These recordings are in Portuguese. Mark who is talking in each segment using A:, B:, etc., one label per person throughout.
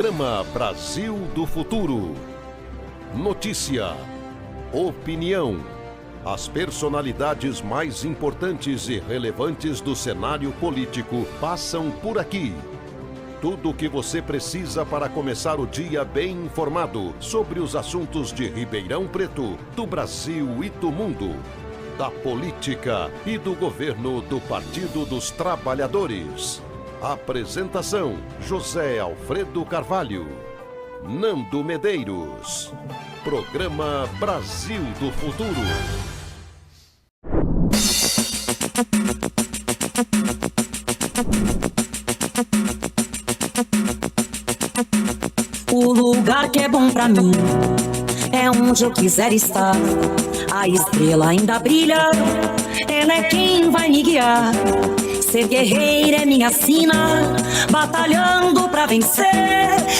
A: Programa Brasil do Futuro. Notícia, opinião, as personalidades mais importantes e relevantes do cenário político passam por aqui. Tudo o que você precisa para começar o dia bem informado sobre os assuntos de Ribeirão Preto, do Brasil e do mundo, da política e do governo do Partido dos Trabalhadores. Apresentação: José Alfredo Carvalho, Nando Medeiros. Programa Brasil do Futuro.
B: O lugar que é bom pra mim é onde eu quiser estar. A estrela ainda brilha, ela é quem vai me guiar. Ser guerreira é minha sina, batalhando pra vencer.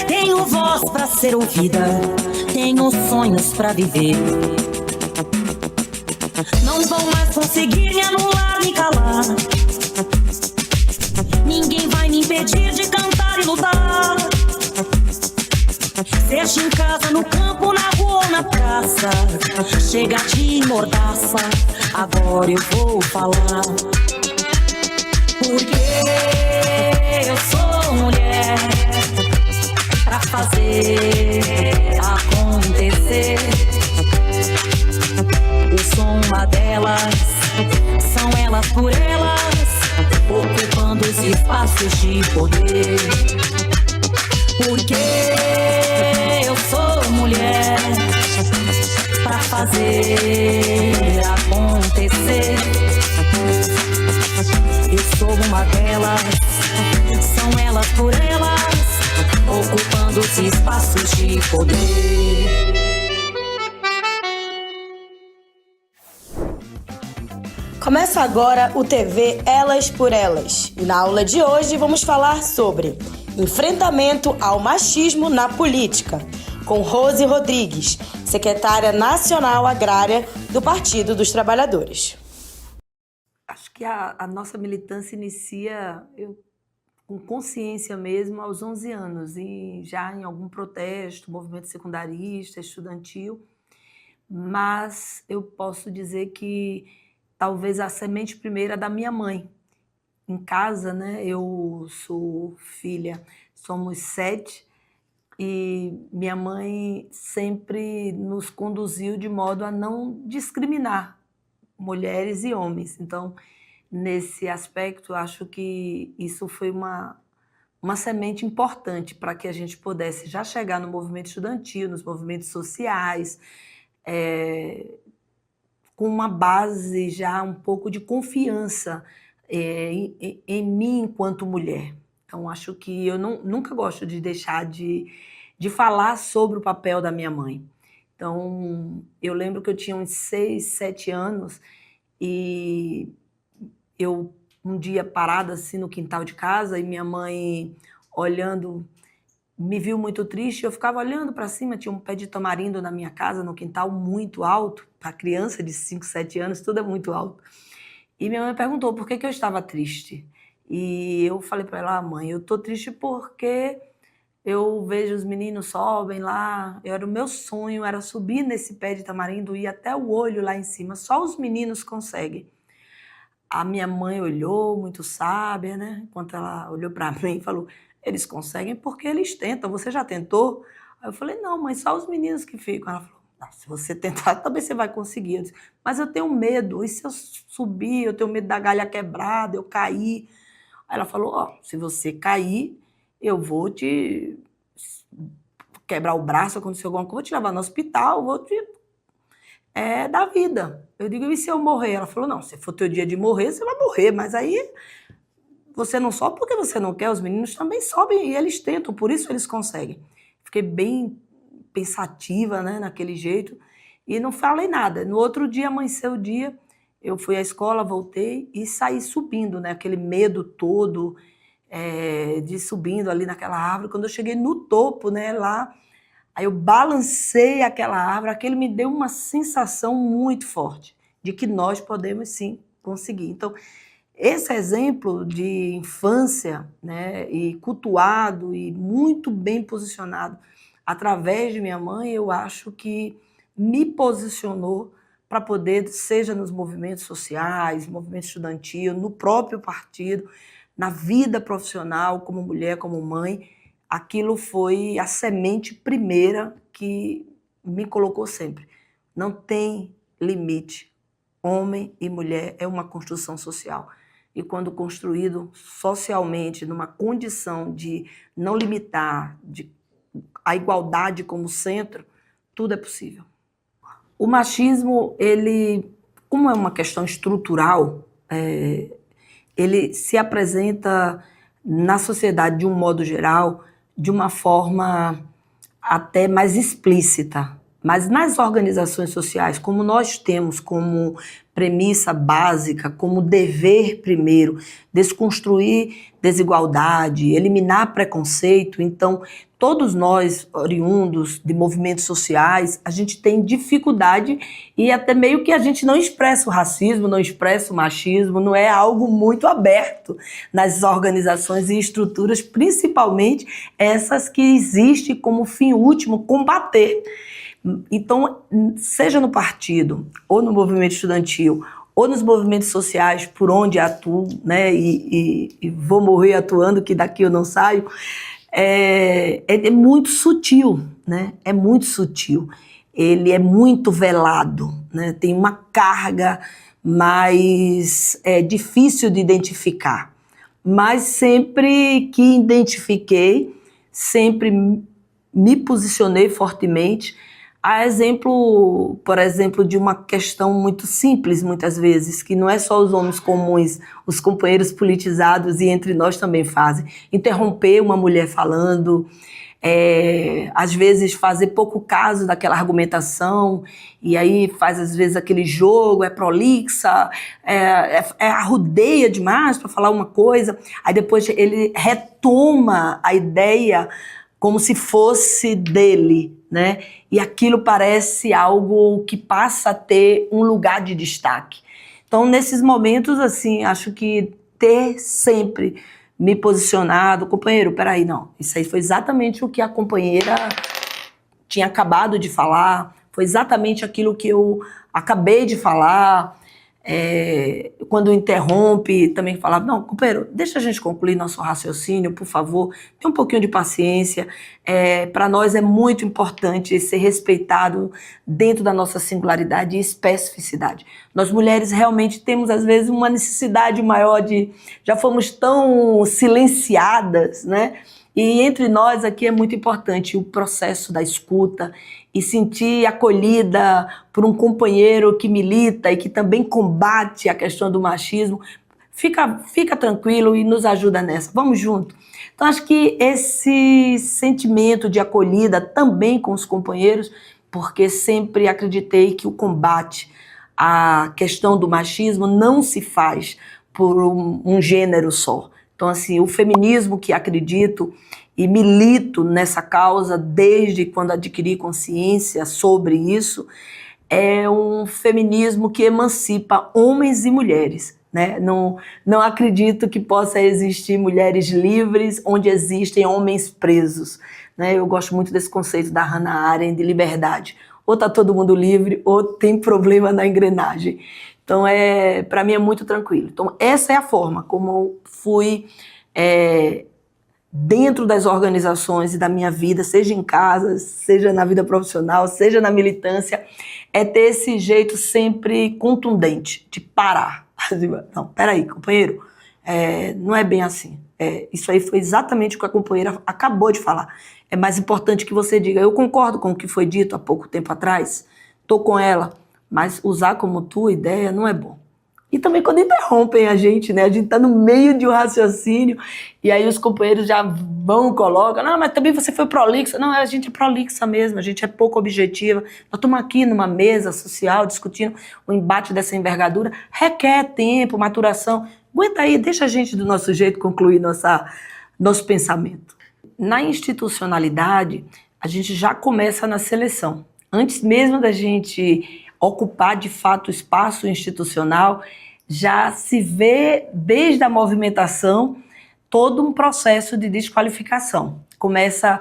B: Tenho voz pra ser ouvida, tenho sonhos pra viver. Não vão mais conseguir me anular, me calar. Ninguém vai me impedir de cantar e lutar. Seja em casa, no campo, na rua ou na praça, chega de mordaça, agora eu vou falar. Porque eu sou mulher pra fazer acontecer. Eu sou uma delas, são elas por elas, ocupando os espaços de poder. Porque eu sou mulher pra fazer acontecer. Eu sou uma delas, são elas por elas, ocupando os espaços de poder.
C: Começa agora o TV Elas por Elas. E na aula de hoje vamos falar sobre enfrentamento ao machismo na política, com Rose Rodrigues, secretária nacional agrária do Partido dos Trabalhadores.
D: Acho que a nossa militância inicia com consciência mesmo aos 11 anos, e já em algum protesto, movimento secundarista, estudantil, mas eu posso dizer que talvez a semente primeira da minha mãe. Em casa, né, eu sou filha, somos 7, e minha mãe sempre nos conduziu de modo a não discriminar mulheres e homens. Então, nesse aspecto, acho que isso foi uma semente importante para que a gente pudesse já chegar no movimento estudantil, nos movimentos sociais, com uma base já um pouco de confiança em mim enquanto mulher. Então, acho que eu nunca gosto de deixar de falar sobre o papel da minha mãe. Então, eu lembro que eu tinha uns 6, 7 anos e eu, um dia parada assim no quintal de casa, e minha mãe olhando, me viu muito triste, eu ficava olhando para cima, tinha um pé de tamarindo na minha casa, no quintal, muito alto, para criança de 5, 7 anos, tudo é muito alto. E minha mãe perguntou por que eu estava triste. E eu falei para ela: mãe, eu estou triste porque eu vejo os meninos sobem lá, o meu sonho era subir nesse pé de tamarindo, ir até o olho lá em cima, só os meninos conseguem. A minha mãe olhou, muito sábia, né? Enquanto ela olhou para mim e falou: eles conseguem porque eles tentam, você já tentou? Aí eu falei: não, mãe, só os meninos que ficam. Ela falou: não, se você tentar, também você vai conseguir. Eu disse: mas eu tenho medo, e se eu subir, eu tenho medo da galha quebrada, eu cair? Aí ela falou: ó, se você cair, eu vou te quebrar o braço, acontecer alguma coisa, vou te levar no hospital, vou te dar vida. Eu digo: e se eu morrer? Ela falou: não, se for teu dia de morrer, você vai morrer, mas aí você não sobe porque você não quer, os meninos também sobem e eles tentam, por isso eles conseguem. Fiquei bem pensativa, né, naquele jeito, e não falei nada. No outro dia, amanheceu o dia, eu fui à escola, voltei e saí subindo, né, aquele medo todo de subindo ali naquela árvore. Quando eu cheguei no topo, né, lá, aí eu balancei aquela árvore, aquele me deu uma sensação muito forte de que nós podemos sim conseguir. Então, esse exemplo de infância, né, e cultuado e muito bem posicionado através de minha mãe, eu acho que me posicionou para poder, seja nos movimentos sociais, movimento estudantil, no próprio partido, na vida profissional, como mulher, como mãe, aquilo foi a semente primeira que me colocou sempre. Não tem limite. Homem e mulher é uma construção social. E quando construído socialmente, numa condição de não limitar, de a igualdade como centro, tudo é possível. O machismo, ele, como é uma questão estrutural, ele se apresenta na sociedade, de um modo geral, de uma forma até mais explícita. Mas nas organizações sociais, como nós temos como premissa básica, como dever primeiro, desconstruir desigualdade, eliminar preconceito, então todos nós, oriundos de movimentos sociais, a gente tem dificuldade e até meio que a gente não expressa o racismo, não expressa o machismo, não é algo muito aberto nas organizações e estruturas, principalmente essas que existem como fim último, combater. Então, seja no partido, ou no movimento estudantil, ou nos movimentos sociais por onde atuo, né, e vou morrer atuando, que daqui eu não saio, é muito sutil, né? É muito sutil. Ele é muito velado, né? Tem uma carga mais difícil de identificar. Mas sempre que identifiquei, sempre me posicionei fortemente, a exemplo, por exemplo, de uma questão muito simples, muitas vezes, que não é só os homens comuns, os companheiros politizados e entre nós também fazem. Interromper uma mulher falando, às vezes fazer pouco caso daquela argumentação, e aí faz às vezes aquele jogo, é prolixa, arrudeia demais para falar uma coisa, aí depois ele retoma a ideia como se fosse dele, né? E aquilo parece algo que passa a ter um lugar de destaque. Então, nesses momentos, assim, acho que ter sempre me posicionado, companheiro, peraí, não, isso aí foi exatamente o que a companheira tinha acabado de falar, foi exatamente aquilo que eu acabei de falar. Quando interrompe, também falava, não, companheiro, deixa a gente concluir nosso raciocínio, por favor, tenha um pouquinho de paciência, para nós é muito importante ser respeitado dentro da nossa singularidade e especificidade. Nós mulheres realmente temos às vezes uma necessidade maior já fomos tão silenciadas, né? E entre nós aqui é muito importante o processo da escuta e sentir acolhida por um companheiro que milita e que também combate a questão do machismo. Fica tranquilo e nos ajuda nessa. Vamos junto. Então, acho que esse sentimento de acolhida também com os companheiros, porque sempre acreditei que o combate à questão do machismo não se faz por um gênero só. Então, assim, o feminismo que acredito e milito nessa causa desde quando adquiri consciência sobre isso, é um feminismo que emancipa homens e mulheres, né? Não acredito que possa existir mulheres livres onde existem homens presos, né? Eu gosto muito desse conceito da Hannah Arendt de liberdade. Ou está todo mundo livre, ou tem problema na engrenagem. Então, para mim é muito tranquilo. Então, essa é a forma como eu fui dentro das organizações e da minha vida, seja em casa, seja na vida profissional, seja na militância, ter esse jeito sempre contundente de parar. Não, peraí, companheiro, não é bem assim. Isso aí foi exatamente o que a companheira acabou de falar. É mais importante que você diga, eu concordo com o que foi dito há pouco tempo atrás, estou com ela, mas usar como tua ideia não é bom. E também quando interrompem a gente, né? A gente está no meio de um raciocínio e aí os companheiros já colocam, não, mas também você foi prolixa. Não, a gente é prolixa mesmo, a gente é pouco objetiva. Nós estamos aqui numa mesa social discutindo o embate dessa envergadura. Requer tempo, maturação. Aguenta aí, deixa a gente do nosso jeito concluir nosso pensamento. Na institucionalidade, a gente já começa na seleção. Antes mesmo da gente ocupar de fato o espaço institucional, já se vê, desde a movimentação, todo um processo de desqualificação. Começa,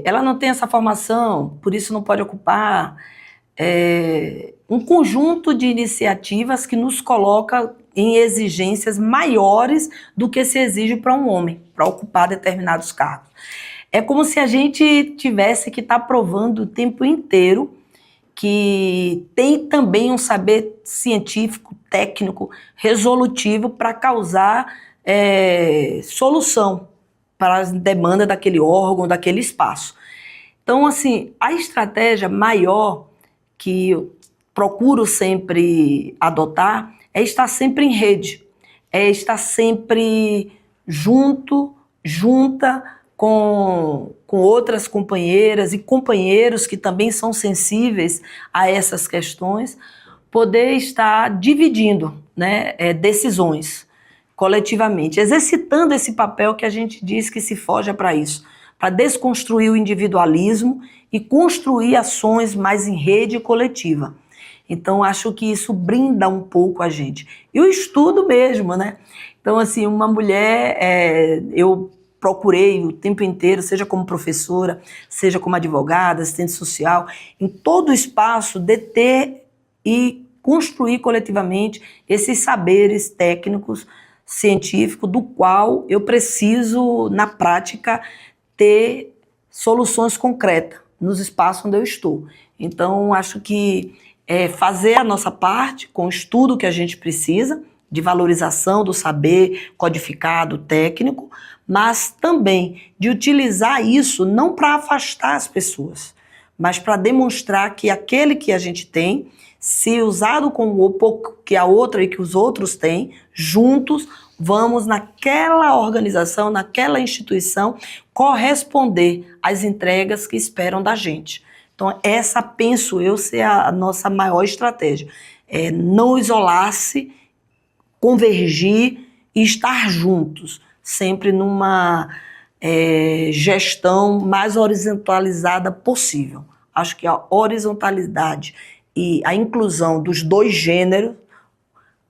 D: ela não tem essa formação, por isso não pode ocupar. Um conjunto de iniciativas que nos coloca em exigências maiores do que se exige para um homem, para ocupar determinados cargos. É como se a gente tivesse que estar provando o tempo inteiro que tem também um saber científico, técnico, resolutivo para causar solução para as demandas daquele órgão, daquele espaço. Então, assim, a estratégia maior que eu procuro sempre adotar é estar sempre em rede, é estar sempre junta com outras companheiras e companheiros que também são sensíveis a essas questões, poder estar dividindo, né, decisões coletivamente, exercitando esse papel que a gente diz que se forja para isso, para desconstruir o individualismo e construir ações mais em rede coletiva. Então, acho que isso brinda um pouco a gente. E o estudo mesmo, né? Então, assim, uma mulher, eu procurei o tempo inteiro, seja como professora, seja como advogada, assistente social, em todo o espaço, deter e construir coletivamente esses saberes técnicos, científicos, do qual eu preciso, na prática, ter soluções concretas nos espaços onde eu estou. Então, acho que fazer a nossa parte com o estudo que a gente precisa, de valorização do saber codificado, técnico, mas também de utilizar isso não para afastar as pessoas, mas para demonstrar que aquele que a gente tem, se usado com o pouco que a outra e que os outros têm, juntos vamos naquela organização, naquela instituição, corresponder às entregas que esperam da gente. Então, essa, penso eu, ser a nossa maior estratégia. Não isolar-se, convergir e estar juntos, sempre numa gestão mais horizontalizada possível. Acho que a horizontalidade e a inclusão dos dois gêneros,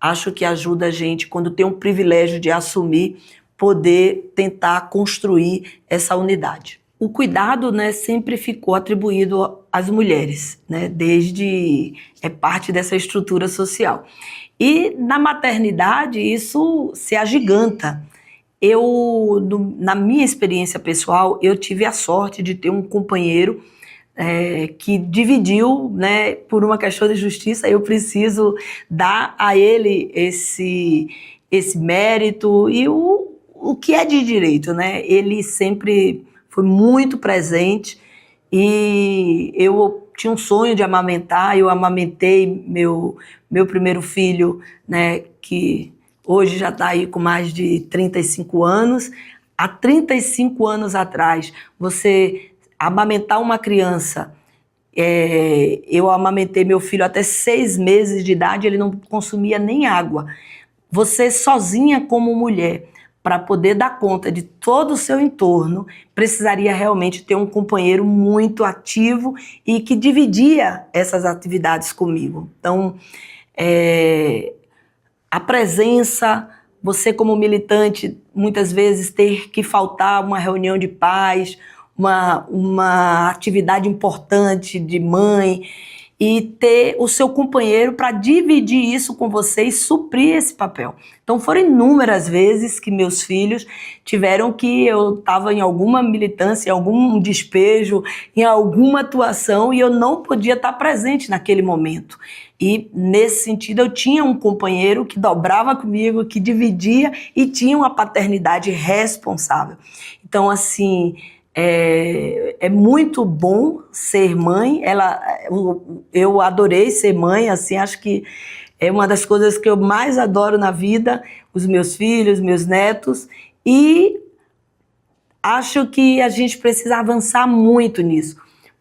D: acho que ajuda a gente, quando tem um privilégio de assumir, poder tentar construir essa unidade. O cuidado, né, sempre ficou atribuído às mulheres, né, desde parte dessa estrutura social. E na maternidade isso se agiganta. Na minha experiência pessoal, eu tive a sorte de ter um companheiro que dividiu, né, por uma questão de justiça. Eu preciso dar a ele esse mérito e o que é de direito, né? Ele sempre foi muito presente e eu tinha um sonho de amamentar. Eu amamentei meu primeiro filho, né, que hoje já está aí com mais de 35 anos. Há 35 anos atrás, você amamentar uma criança, eu amamentei meu filho até 6 meses de idade, ele não consumia nem água. Você sozinha como mulher, para poder dar conta de todo o seu entorno, precisaria realmente ter um companheiro muito ativo e que dividia essas atividades comigo. Então, a presença, você como militante, muitas vezes ter que faltar uma reunião de pais, uma atividade importante de mãe, e ter o seu companheiro para dividir isso com você e suprir esse papel. Então foram inúmeras vezes que meus filhos tiveram que eu estava em alguma militância, em algum despejo, em alguma atuação e eu não podia estar presente naquele momento. E nesse sentido eu tinha um companheiro que dobrava comigo, que dividia e tinha uma paternidade responsável. Então assim, é muito bom ser mãe. Eu adorei ser mãe, assim, acho que é uma das coisas que eu mais adoro na vida, os meus filhos, meus netos, e acho que a gente precisa avançar muito nisso,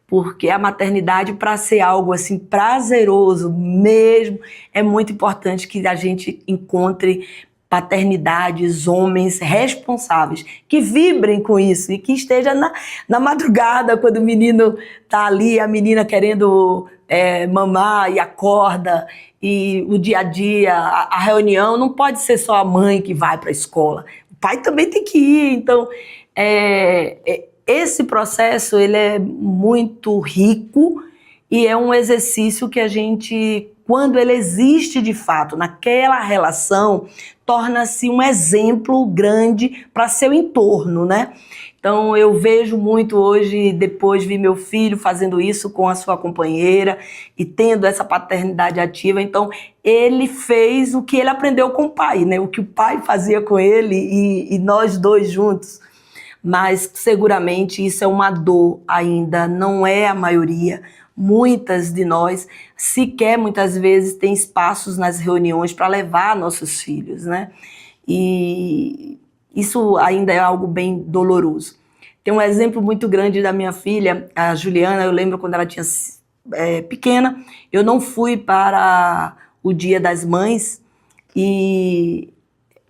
D: porque a maternidade, para ser algo assim prazeroso mesmo, é muito importante que a gente encontre paternidades, homens responsáveis, que vibrem com isso e que esteja na madrugada, quando o menino está ali, a menina querendo mamar e acorda, e o dia a dia, a reunião, não pode ser só a mãe que vai para a escola, o pai também tem que ir. Então, esse processo ele é muito rico e é um exercício que a gente, quando ele existe de fato naquela relação, torna-se um exemplo grande para seu entorno, né? Então eu vejo muito hoje, depois vi meu filho fazendo isso com a sua companheira e tendo essa paternidade ativa. Então ele fez o que ele aprendeu com o pai, né? O que o pai fazia com ele e nós dois juntos. Mas seguramente isso é uma dor ainda, não é a maioria. Muitas de nós sequer muitas vezes tem espaços nas reuniões para levar nossos filhos, né? E isso ainda é algo bem doloroso. Tem um exemplo muito grande da minha filha, a Juliana. Eu lembro quando ela tinha pequena, eu não fui para o Dia das Mães e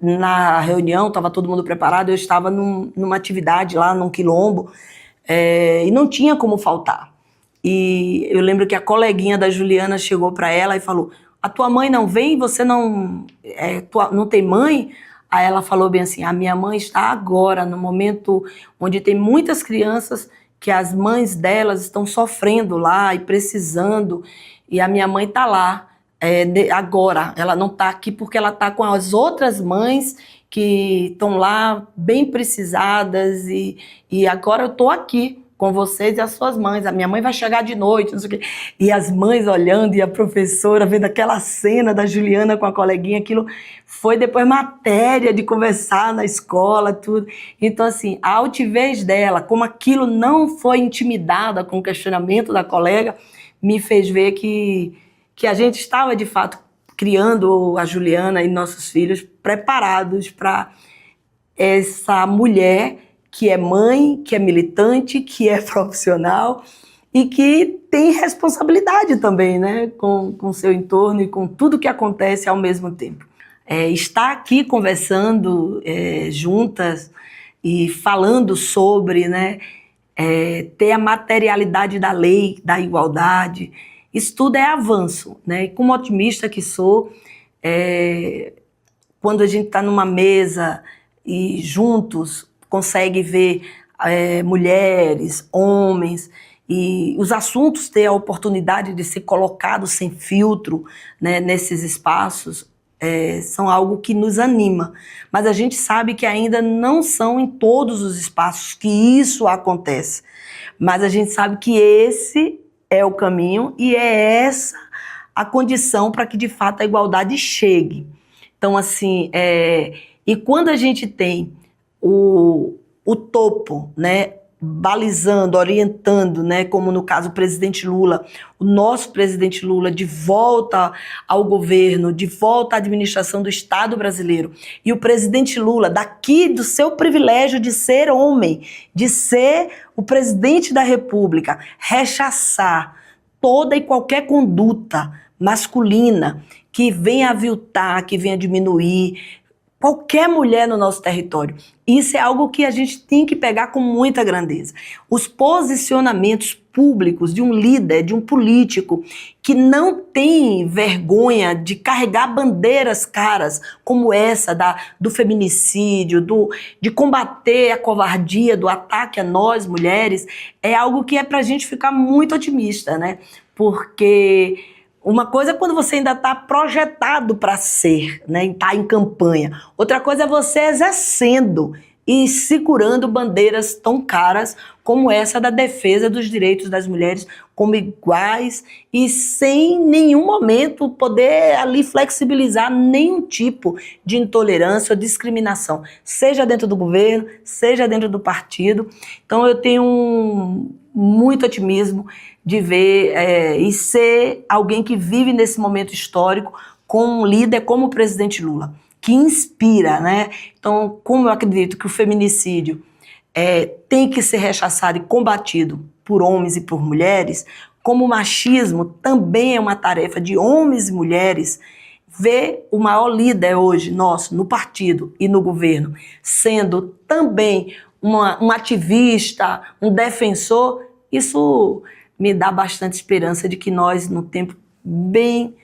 D: na reunião estava todo mundo preparado, eu estava numa atividade lá num quilombo e não tinha como faltar. E eu lembro que a coleguinha da Juliana chegou para ela e falou: a tua mãe não vem? Você não tem mãe? Aí ela falou bem assim: a minha mãe está agora, no momento onde tem muitas crianças que as mães delas estão sofrendo lá e precisando, e a minha mãe está lá agora. Ela não está aqui porque ela está com as outras mães que estão lá bem precisadas, e agora eu estou aqui com vocês e as suas mães. A minha mãe vai chegar de noite, não sei o quê. E as mães olhando e a professora vendo aquela cena da Juliana com a coleguinha, aquilo foi depois matéria de conversar na escola, tudo. Então, assim, a altivez dela, como aquilo não foi intimidada com o questionamento da colega, me fez ver que a gente estava, de fato, criando a Juliana e nossos filhos preparados para essa mulher que é mãe, que é militante, que é profissional e que tem responsabilidade também, né, com o seu entorno e com tudo que acontece ao mesmo tempo. Estar aqui conversando juntas e falando sobre, né, ter a materialidade da lei, da igualdade, isso tudo é avanço, né? E como otimista que sou, quando a gente está numa mesa e juntos consegue ver mulheres, homens, e os assuntos ter a oportunidade de ser colocados sem filtro, né, nesses espaços, são algo que nos anima. Mas a gente sabe que ainda não são em todos os espaços que isso acontece. Mas a gente sabe que esse é o caminho e é essa a condição para que de fato a igualdade chegue. Então, assim, e quando a gente tem o topo, né, balizando, orientando, né, como no caso o presidente Lula, o nosso presidente Lula, de volta ao governo, de volta à administração do Estado brasileiro, e o presidente Lula, daqui do seu privilégio de ser homem, de ser o presidente da República, rechaçar toda e qualquer conduta masculina que venha aviltar, que venha diminuir qualquer mulher no nosso território. Isso é algo que a gente tem que pegar com muita grandeza. Os posicionamentos públicos de um líder, de um político, que não tem vergonha de carregar bandeiras caras como essa do feminicídio, de combater a covardia, do ataque a nós, mulheres, é algo que é pra gente ficar muito otimista, né? Porque uma coisa é quando você ainda está projetado para ser, né, está em campanha. Outra coisa é você exercendo e segurando bandeiras tão caras como essa da defesa dos direitos das mulheres como iguais e sem nenhum momento poder ali flexibilizar nenhum tipo de intolerância ou discriminação, seja dentro do governo, seja dentro do partido. Então eu tenho muito otimismo de ver e ser alguém que vive nesse momento histórico com um líder como o presidente Lula, que inspira, né? Então, como eu acredito que o feminicídio tem que ser rechaçado e combatido por homens e por mulheres, como o machismo também é uma tarefa de homens e mulheres, ver o maior líder hoje nosso no partido e no governo sendo também um ativista, um defensor, isso me dá bastante esperança de que nós, no tempo bem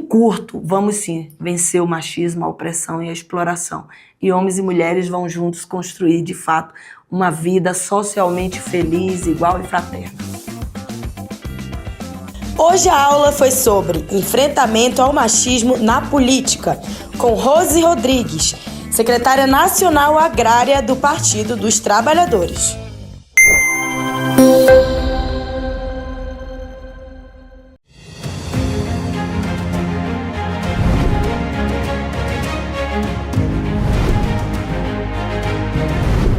D: curto, vamos sim vencer o machismo, a opressão e a exploração. E homens e mulheres vão juntos construir, de fato, uma vida socialmente feliz, igual e fraterna.
C: Hoje a aula foi sobre enfrentamento ao machismo na política, com Rose Rodrigues, secretária nacional agrária do Partido dos Trabalhadores.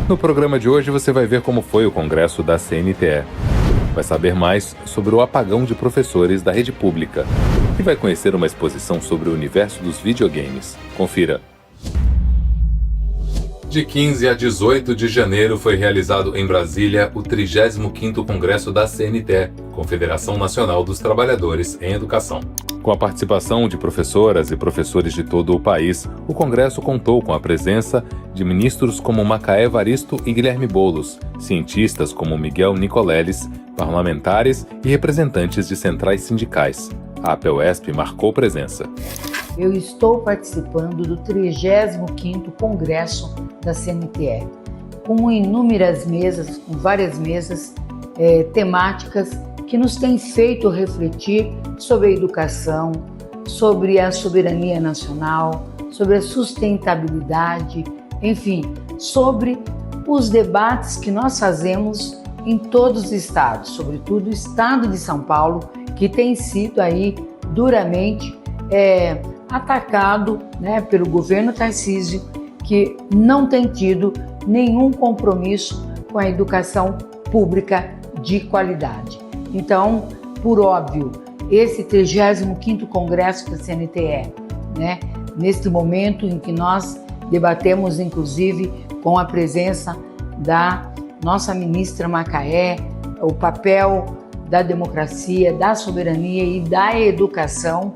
E: No programa de hoje você vai ver como foi o congresso da CNTE. Vai saber mais sobre o apagão de professores da rede pública e vai conhecer uma exposição sobre o universo dos videogames. Confira. De 15 a 18 de janeiro foi realizado em Brasília o 35º Congresso da CNTE, Confederação Nacional dos Trabalhadores em Educação. Com a participação de professoras e professores de todo o país, o Congresso contou com a presença de ministros como Macaé Evaristo e Guilherme Boulos, cientistas como Miguel Nicoleles, parlamentares e representantes de centrais sindicais. A APUESP marcou presença.
F: Eu estou participando do 35º Congresso da CNTE, com inúmeras mesas, com várias mesas temáticas que nos têm feito refletir sobre a educação, sobre a soberania nacional, sobre a sustentabilidade, enfim, sobre os debates que nós fazemos em todos os estados, sobretudo o estado de São Paulo, que tem sido aí duramente atacado, né, pelo governo Tarcísio, que não tem tido nenhum compromisso com a educação pública de qualidade. Então, por óbvio, esse 35º Congresso da CNTE, né, neste momento em que nós debatemos, inclusive, com a presença da nossa ministra Macaé, o papel da democracia, da soberania e da educação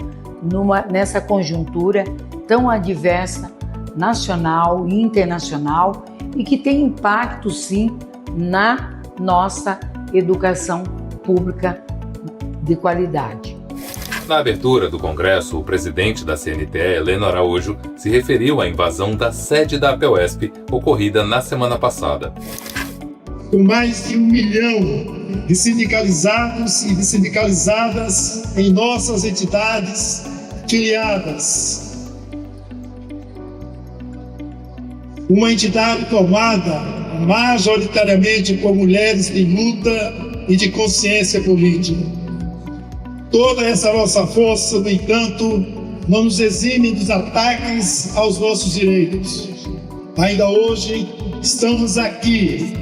F: nessa conjuntura tão adversa, nacional e internacional, e que tem impacto, sim, na nossa educação pública de qualidade.
E: Na abertura do Congresso, o presidente da CNTE, Heleno Araújo, se referiu à invasão da sede da APUESP, ocorrida na semana passada.
G: Com mais de 1 milhão de sindicalizados e de sindicalizadas em nossas entidades filiadas. Uma entidade formada majoritariamente por mulheres de luta e de consciência política. Toda essa nossa força, no entanto, não nos exime dos ataques aos nossos direitos. Ainda hoje estamos aqui,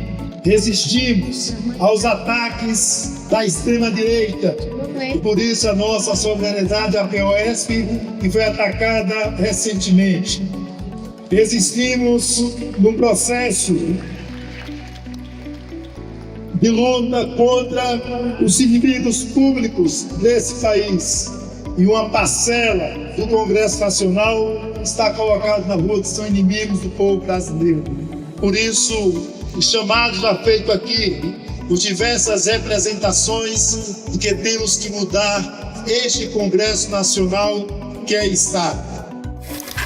G: resistimos aos ataques da extrema-direita e por isso a nossa solidariedade à APUESP, que foi atacada recentemente. Existimos num processo de luta contra os inimigos públicos desse país. E uma parcela do Congresso Nacional está colocada na rua, que são inimigos do povo brasileiro. Por isso, o chamado já feito aqui, por diversas representações, de que temos que mudar este Congresso Nacional que aí está.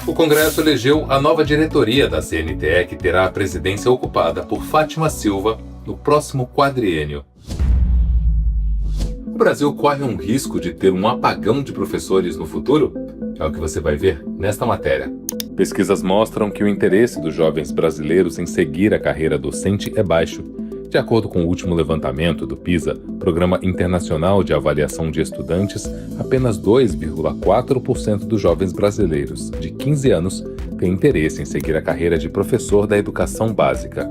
E: O Congresso elegeu a nova diretoria da CNTE, que terá a presidência ocupada por Fátima Silva no próximo quadriênio. O Brasil corre um risco de ter um apagão de professores no futuro? É o que você vai ver nesta matéria. Pesquisas mostram que o interesse dos jovens brasileiros em seguir a carreira docente é baixo. De acordo com o último levantamento do PISA, Programa Internacional de Avaliação de Estudantes, apenas 2,4% dos jovens brasileiros de 15 anos têm interesse em seguir a carreira de professor da educação básica.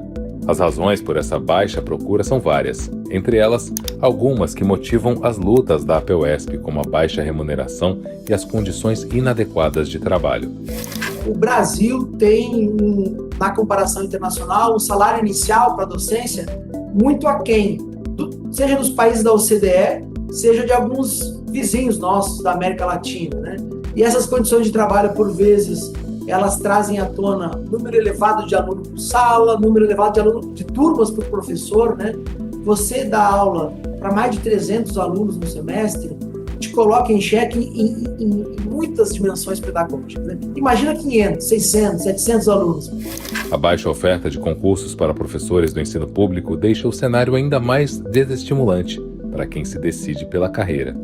E: As razões por essa baixa procura são várias, entre elas, algumas que motivam as lutas da APUESP, como a baixa remuneração e as condições inadequadas de trabalho.
H: O Brasil tem, na comparação internacional, um salário inicial para a docência muito aquém, seja dos países da OCDE, seja de alguns vizinhos nossos da América Latina, né? E essas condições de trabalho, por vezes, elas trazem à tona número elevado de aluno por sala, número elevado de turmas por professor, né? Você dá aula para mais de 300 alunos no semestre, te coloca em xeque em muitas dimensões pedagógicas, né? Imagina 500, 600, 700 alunos.
E: A baixa oferta de concursos para professores do ensino público deixa o cenário ainda mais desestimulante para quem se decide pela carreira.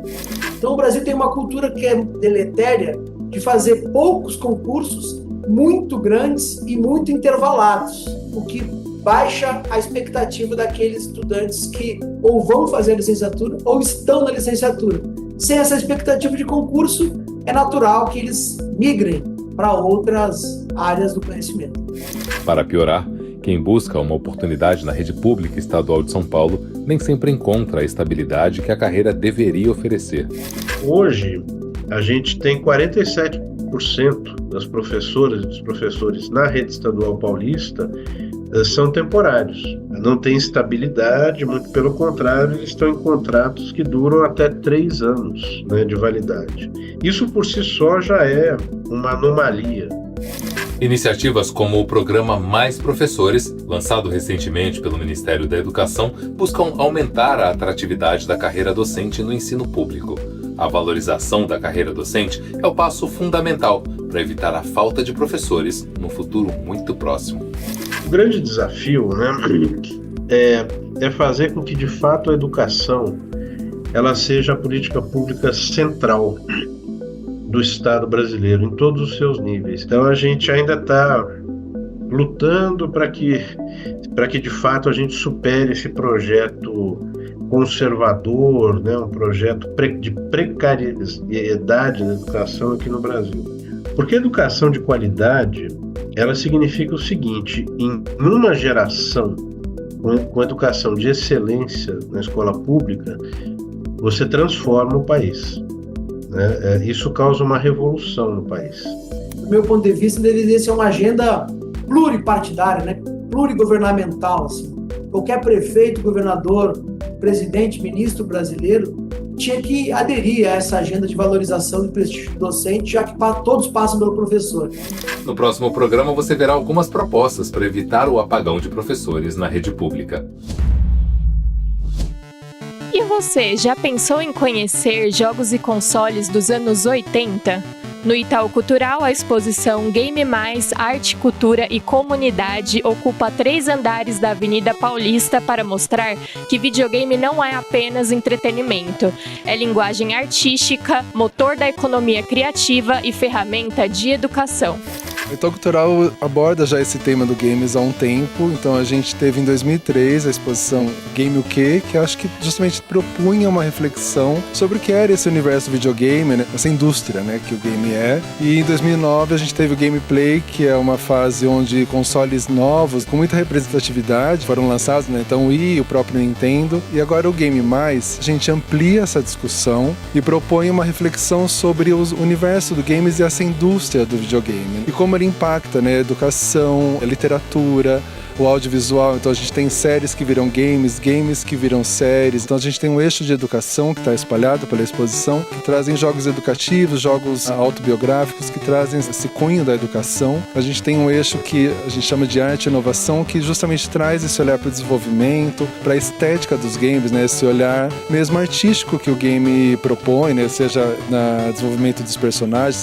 H: Então o Brasil tem uma cultura que é deletéria de fazer poucos concursos muito grandes e muito intervalados, o que baixa a expectativa daqueles estudantes que ou vão fazer a licenciatura ou estão na licenciatura. Sem essa expectativa de concurso, é natural que eles migrem para outras áreas do conhecimento.
E: Para piorar, quem busca uma oportunidade na rede pública estadual de São Paulo nem sempre encontra a estabilidade que a carreira deveria oferecer.
I: Hoje, a gente tem 47% das professoras e dos professores na rede estadual paulista são temporários. Não tem estabilidade, muito pelo contrário, eles estão em contratos que duram até 3 anos, né, de validade. Isso por si só já é uma anomalia.
E: Iniciativas como o programa Mais Professores, lançado recentemente pelo Ministério da Educação, buscam aumentar a atratividade da carreira docente no ensino público. A valorização da carreira docente é o passo fundamental para evitar a falta de professores no futuro muito próximo.
I: O grande desafio, né, é fazer com que, de fato, a educação ela seja a política pública central do Estado brasileiro, em todos os seus níveis. Então, a gente ainda está lutando para que, de fato, a gente supere esse projeto conservador, né, um projeto de precariedade da educação aqui no Brasil. Porque a educação de qualidade, ela significa o seguinte: em uma geração com educação de excelência na escola pública, você transforma o país, né? Isso causa uma revolução no país.
H: Do meu ponto de vista, deveria ser uma agenda pluripartidária, né? Plurigovernamental, assim. Qualquer prefeito, governador, presidente, ministro brasileiro tinha que aderir a essa agenda de valorização do prestígio docente, já que todos passam pelo professor.
E: No próximo programa você verá algumas propostas para evitar o apagão de professores na rede pública.
J: E você, já pensou em conhecer jogos e consoles dos anos 80? No Itaú Cultural, a exposição Game Mais, Arte, Cultura e Comunidade ocupa 3 andares da Avenida Paulista para mostrar que videogame não é apenas entretenimento. É linguagem artística, motor da economia criativa e ferramenta de educação.
K: O Itaú Cultural aborda já esse tema do games há um tempo, então a gente teve em 2003 a exposição Game o Quê?, que acho que justamente propunha uma reflexão sobre o que era esse universo videogame, né? Essa indústria, né, que o game é. E em 2009 a gente teve o Gameplay, que é uma fase onde consoles novos, com muita representatividade, foram lançados, né? Então o Wii, o próprio Nintendo. E agora o Game Mais, a gente amplia essa discussão e propõe uma reflexão sobre o universo do games e essa indústria do videogame. E como ele impacta, né? A educação, a literatura, o audiovisual. Então a gente tem séries que viram games, games que viram séries. Então a gente tem um eixo de educação que está espalhado pela exposição, que trazem jogos educativos, jogos autobiográficos, que trazem esse cunho da educação. A gente tem um eixo que a gente chama de arte e inovação, que justamente traz esse olhar para o desenvolvimento, para a estética dos games, né? Esse olhar mesmo artístico que o game propõe, né? Seja no desenvolvimento dos personagens,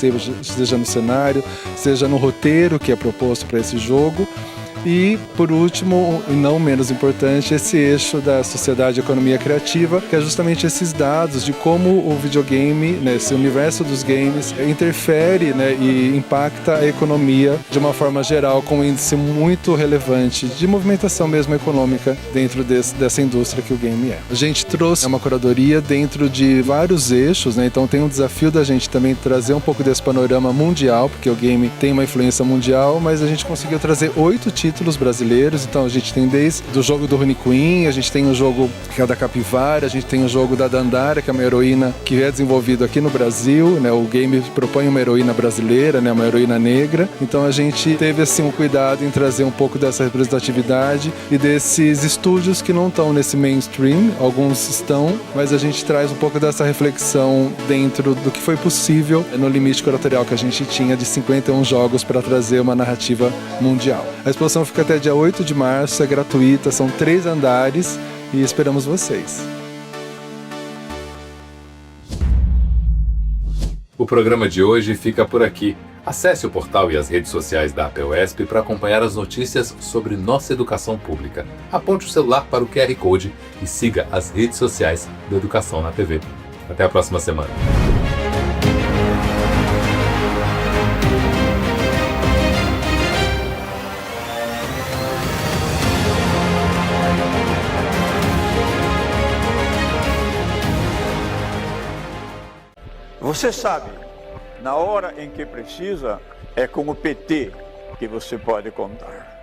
K: seja no cenário, seja no roteiro que é proposto para esse jogo. E, por último, e não menos importante, esse eixo da sociedade e economia criativa, que é justamente esses dados de como o videogame, né, esse universo dos games, interfere, né, e impacta a economia de uma forma geral, com um índice muito relevante de movimentação mesmo econômica dentro dessa indústria que o game é. A gente trouxe uma curadoria dentro de vários eixos, né, então tem um desafio da gente também trazer um pouco desse panorama mundial, porque o game tem uma influência mundial, mas a gente conseguiu trazer 8 títulos títulos brasileiros. Então a gente tem desde o jogo do Rune Queen, a gente tem o jogo que é da Capivara, a gente tem o jogo da Dandara, que é uma heroína que é desenvolvido aqui no Brasil, né? O game propõe uma heroína brasileira, né? Uma heroína negra. Então a gente teve assim um cuidado em trazer um pouco dessa representatividade e desses estúdios que não estão nesse mainstream, alguns estão, mas a gente traz um pouco dessa reflexão dentro do que foi possível no limite curatorial que a gente tinha de 51 jogos para trazer uma narrativa mundial. A exposição fica até dia 8 de março, é gratuita, são 3 andares e esperamos vocês.
E: O programa de hoje fica por aqui. Acesse o portal e as redes sociais da APUESP para acompanhar as notícias sobre nossa educação pública. Aponte o celular para o QR Code e siga as redes sociais da Educação na TV. Até a próxima semana.
L: Você sabe, na hora em que precisa, é com o PT que você pode contar.